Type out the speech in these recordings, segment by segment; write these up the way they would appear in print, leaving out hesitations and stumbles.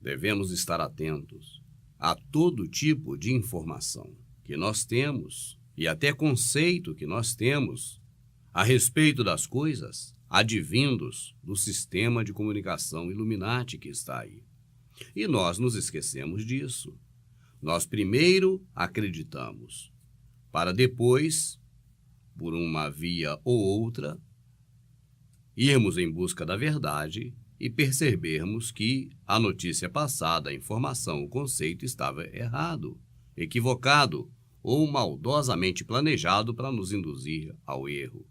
Devemos estar atentos a todo tipo de informação que nós temos e até conceito que nós temos a respeito das coisas advindos do sistema de comunicação Illuminati que está aí. E nós nos esquecemos disso. Nós primeiro acreditamos, para depois, por uma via ou outra, irmos em busca da verdade e percebermos que a notícia passada, a informação, o conceito estava errado, equivocado ou maldosamente planejado para nos induzir ao erro.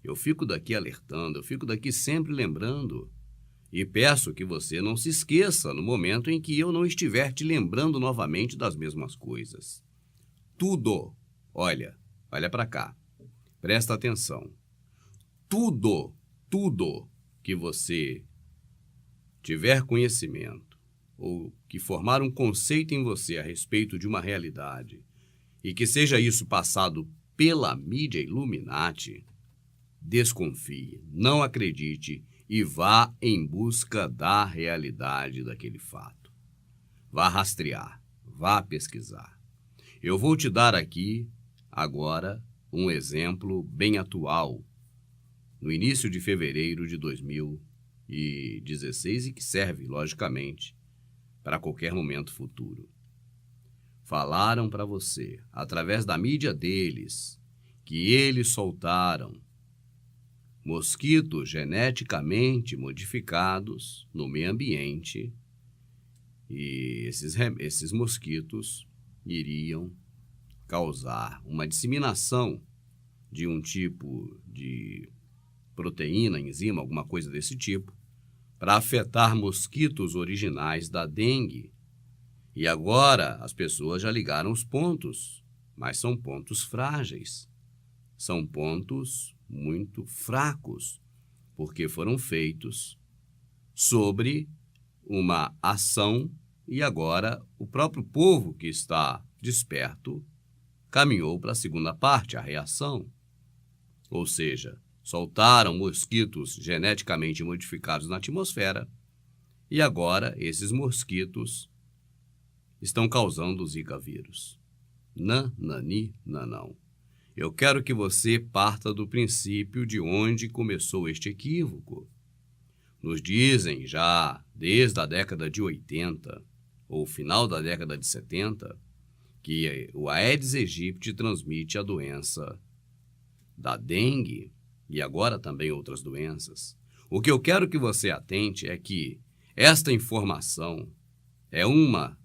Eu fico daqui alertando, eu fico daqui sempre lembrando e peço que você não se esqueça no momento em que eu não estiver te lembrando novamente das mesmas coisas. Tudo, olha para cá, presta atenção, tudo que você tiver conhecimento ou que formar um conceito em você a respeito de uma realidade e que seja isso passado pela mídia Illuminati, desconfie, não acredite e vá em busca da realidade daquele fato. Vá rastrear, vá pesquisar. Eu vou te dar aqui, agora, um exemplo bem atual, no início de fevereiro de 2016 e que serve, logicamente, para qualquer momento futuro. Falaram para você, através da mídia deles, que eles soltaram mosquitos geneticamente modificados no meio ambiente e esses mosquitos iriam causar uma disseminação de um tipo de proteína, enzima, alguma coisa desse tipo, para afetar mosquitos originais da dengue. E agora as pessoas já ligaram os pontos, mas são pontos frágeis, são pontos muito fracos, porque foram feitos sobre uma ação e agora o próprio povo que está desperto caminhou para a segunda parte, a reação. Ou seja, soltaram mosquitos geneticamente modificados na atmosfera e agora esses mosquitos estão causando o Zika vírus. Nanani, nanão. Eu quero que você parta do princípio de onde começou este equívoco. Nos dizem já desde a década de 80 ou final da década de 70 que o Aedes aegypti transmite a doença da dengue e agora também outras doenças. O que eu quero que você atente é que esta informação é uma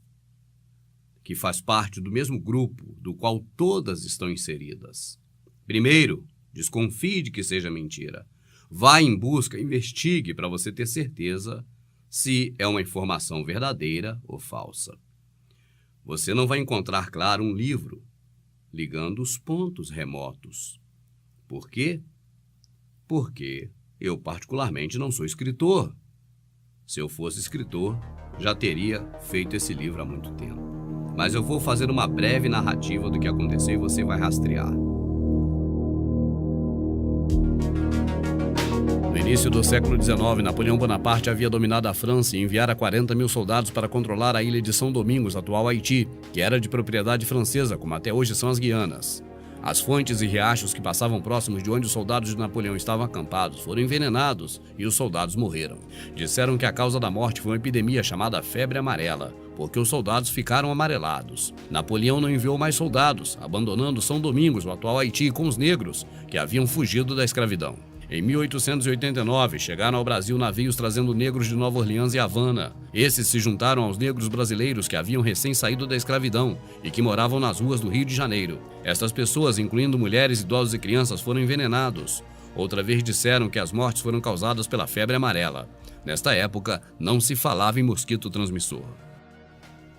que faz parte do mesmo grupo do qual todas estão inseridas. Primeiro, desconfie de que seja mentira. Vá em busca, investigue para você ter certeza se é uma informação verdadeira ou falsa. Você não vai encontrar, claro, um livro ligando os pontos remotos. Por quê? Porque eu, particularmente, não sou escritor. Se eu fosse escritor, já teria feito esse livro há muito tempo. Mas eu vou fazer uma breve narrativa do que aconteceu e você vai rastrear. No início do século XIX, Napoleão Bonaparte havia dominado a França e enviara 40 mil soldados para controlar a ilha de São Domingos, atual Haiti, que era de propriedade francesa, como até hoje são as Guianas. As fontes e riachos que passavam próximos de onde os soldados de Napoleão estavam acampados foram envenenados e os soldados morreram. Disseram que a causa da morte foi uma epidemia chamada febre amarela, porque os soldados ficaram amarelados. Napoleão não enviou mais soldados, abandonando São Domingos, o atual Haiti, com os negros, que haviam fugido da escravidão. Em 1889, chegaram ao Brasil navios trazendo negros de Nova Orleans e Havana. Esses se juntaram aos negros brasileiros que haviam recém saído da escravidão e que moravam nas ruas do Rio de Janeiro. Estas pessoas, incluindo mulheres, idosos e crianças, foram envenenados. Outra vez disseram que as mortes foram causadas pela febre amarela. Nesta época, não se falava em mosquito transmissor.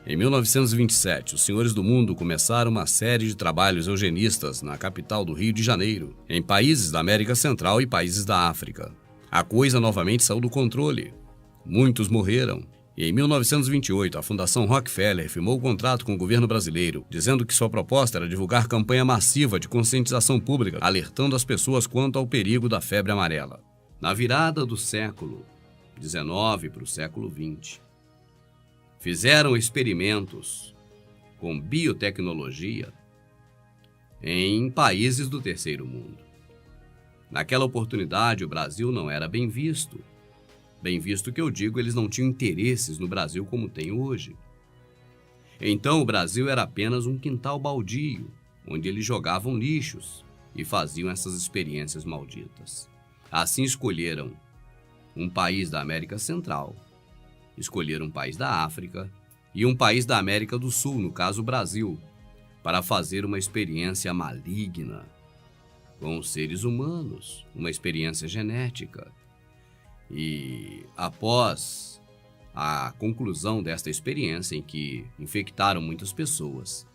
Em 1927, os senhores do mundo começaram uma série de trabalhos eugenistas na capital do Rio de Janeiro, em países da América Central e países da África. A coisa novamente saiu do controle. Muitos morreram. E em 1928, a Fundação Rockefeller firmou o contrato com o governo brasileiro, dizendo que sua proposta era divulgar campanha massiva de conscientização pública, alertando as pessoas quanto ao perigo da febre amarela. Na virada do século XIX para o século XX, fizeram experimentos com biotecnologia em países do terceiro mundo. Naquela oportunidade, o Brasil não era bem visto. Bem visto que eu digo, eles não tinham interesses no Brasil como tem hoje. Então, o Brasil era apenas um quintal baldio, onde eles jogavam lixos e faziam essas experiências malditas. Assim escolheram um país da América Central, escolheram um país da África e um país da América do Sul, no caso o Brasil, para fazer uma experiência maligna com os seres humanos, uma experiência genética. E após a conclusão desta experiência, em que infectaram muitas pessoas,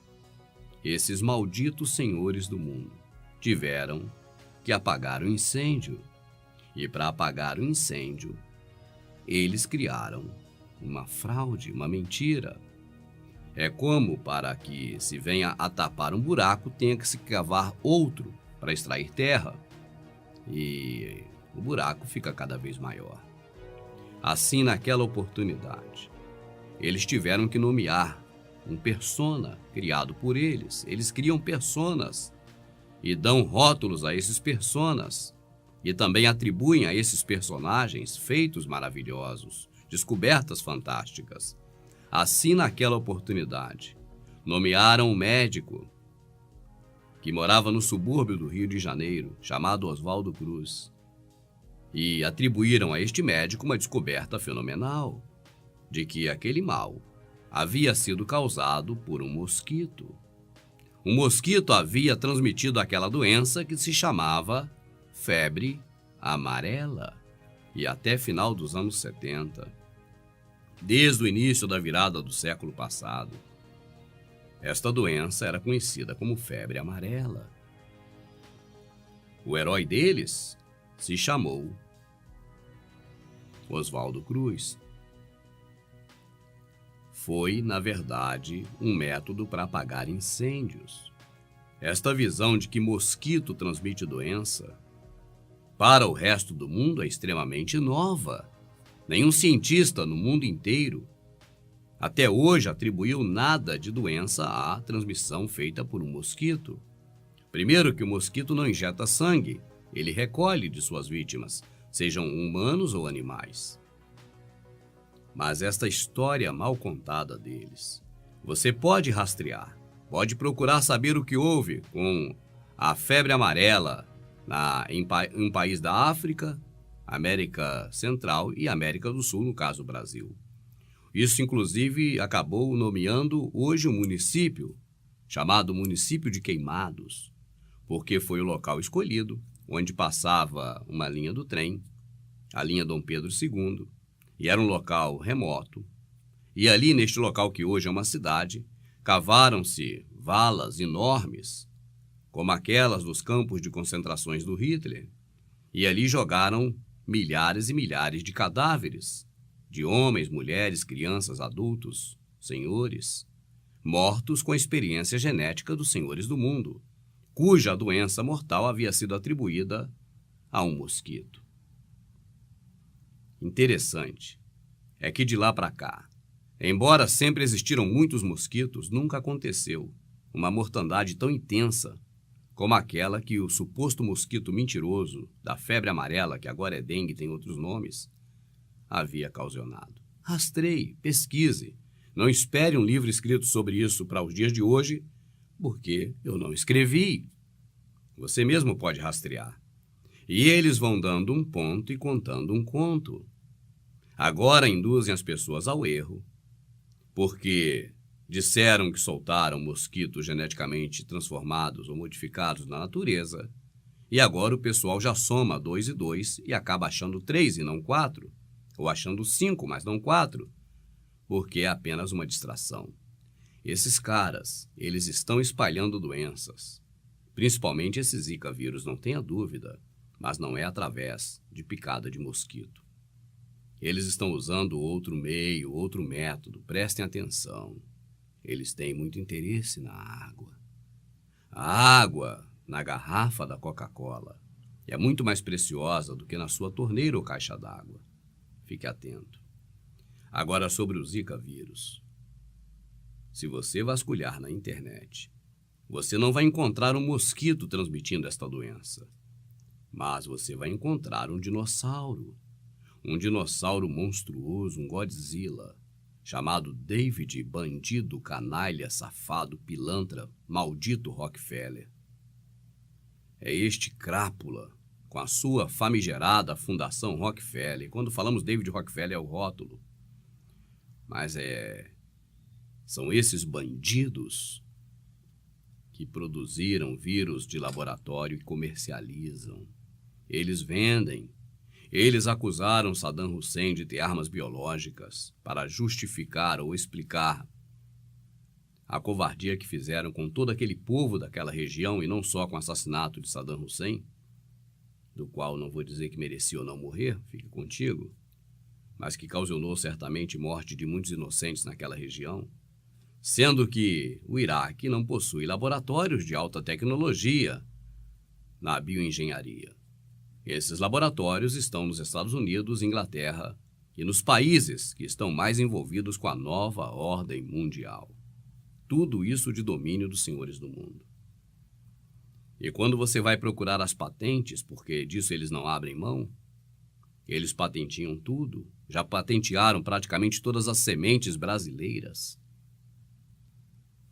esses malditos senhores do mundo tiveram que apagar o incêndio. E para apagar o incêndio, eles criaram uma fraude, uma mentira. É como para que se venha a tapar um buraco, tenha que se cavar outro para extrair terra. E o buraco fica cada vez maior. Assim, naquela oportunidade, eles tiveram que nomear um persona criado por eles. Eles criam personas e dão rótulos a esses personas. E também atribuem a esses personagens feitos maravilhosos, descobertas fantásticas. Assim, naquela oportunidade, nomearam um médico que morava no subúrbio do Rio de Janeiro, chamado Oswaldo Cruz, e atribuíram a este médico uma descoberta fenomenal de que aquele mal havia sido causado por um mosquito. Um mosquito havia transmitido aquela doença que se chamava febre amarela. E até final dos anos 70, desde o início da virada do século passado, esta doença era conhecida como febre amarela. O herói deles se chamou Oswaldo Cruz. Foi, na verdade, um método para apagar incêndios. Esta visão de que mosquito transmite doença para o resto do mundo é extremamente nova. Nenhum cientista no mundo inteiro até hoje atribuiu nada de doença à transmissão feita por um mosquito. Primeiro que o mosquito não injeta sangue, ele recolhe de suas vítimas, sejam humanos ou animais. Mas esta história mal contada deles, você pode rastrear, pode procurar saber o que houve com a febre amarela em um país da África, América Central e América do Sul, no caso Brasil. Isso, inclusive, acabou nomeando hoje um município, chamado Município de Queimados, porque foi o local escolhido, onde passava uma linha do trem, a linha Dom Pedro II, e era um local remoto. E ali, neste local que hoje é uma cidade, cavaram-se valas enormes, como aquelas dos campos de concentrações do Hitler, e ali jogaram milhares e milhares de cadáveres, de homens, mulheres, crianças, adultos, senhores, mortos com a experiência genética dos senhores do mundo, cuja doença mortal havia sido atribuída a um mosquito. Interessante é que de lá para cá, embora sempre existiram muitos mosquitos, nunca aconteceu uma mortandade tão intensa como aquela que o suposto mosquito mentiroso da febre amarela, que agora é dengue e tem outros nomes, havia causado. Rastreie, pesquise. Não espere um livro escrito sobre isso para os dias de hoje, porque eu não escrevi. Você mesmo pode rastrear. E eles vão dando um ponto e contando um conto. Agora induzem as pessoas ao erro, porque disseram que soltaram mosquitos geneticamente transformados ou modificados na natureza, e agora o pessoal já soma 2 e 2 e acaba achando 3 e não 4, ou achando 5, mas não 4, porque é apenas uma distração. Esses caras, eles estão espalhando doenças, principalmente esse Zika vírus, não tenha dúvida, mas não é através de picada de mosquito. Eles estão usando outro meio, outro método, prestem atenção. Eles têm muito interesse na água. A água na garrafa da Coca-Cola é muito mais preciosa do que na sua torneira ou caixa d'água. Fique atento. Agora, sobre o Zika vírus. Se você vasculhar na internet, você não vai encontrar um mosquito transmitindo esta doença. Mas você vai encontrar um dinossauro. Um dinossauro monstruoso, um Godzilla, chamado David, bandido, canalha, safado, pilantra, maldito Rockefeller. É este crápula, com a sua famigerada Fundação Rockefeller. Quando falamos David Rockefeller é o rótulo. Mas são esses bandidos que produziram vírus de laboratório e comercializam. Eles vendem. Eles acusaram Saddam Hussein de ter armas biológicas para justificar ou explicar a covardia que fizeram com todo aquele povo daquela região e não só com o assassinato de Saddam Hussein, do qual não vou dizer que merecia ou não morrer, fique contigo, mas que causou certamente morte de muitos inocentes naquela região, sendo que o Iraque não possui laboratórios de alta tecnologia na bioengenharia. Esses laboratórios estão nos Estados Unidos, Inglaterra e nos países que estão mais envolvidos com a nova ordem mundial. Tudo isso de domínio dos senhores do mundo. E quando você vai procurar as patentes, porque disso eles não abrem mão, eles patentiam tudo, já patentearam praticamente todas as sementes brasileiras.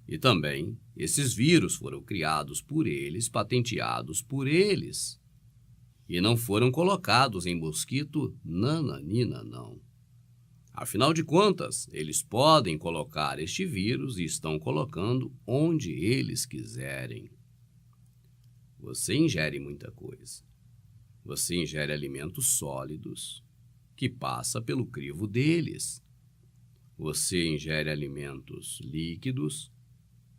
E também, esses vírus foram criados por eles, patenteados por eles. E não foram colocados em mosquito nananina, não. Afinal de contas, eles podem colocar este vírus e estão colocando onde eles quiserem. Você ingere muita coisa. Você ingere alimentos sólidos, que passa pelo crivo deles. Você ingere alimentos líquidos,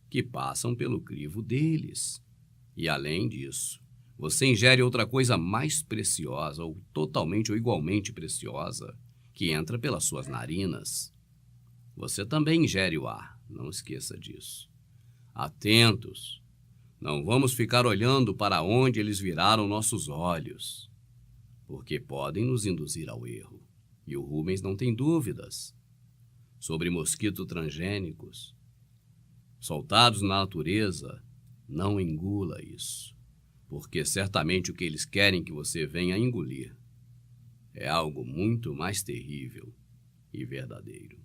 que passam pelo crivo deles. E além disso, você ingere outra coisa mais preciosa, ou totalmente ou igualmente preciosa, que entra pelas suas narinas. Você também ingere o ar, não esqueça disso. Atentos, não vamos ficar olhando para onde eles viraram nossos olhos, porque podem nos induzir ao erro. E o Rubens não tem dúvidas sobre mosquitos transgênicos soltados na natureza. Não engula isso, porque certamente o que eles querem que você venha a engolir é algo muito mais terrível e verdadeiro.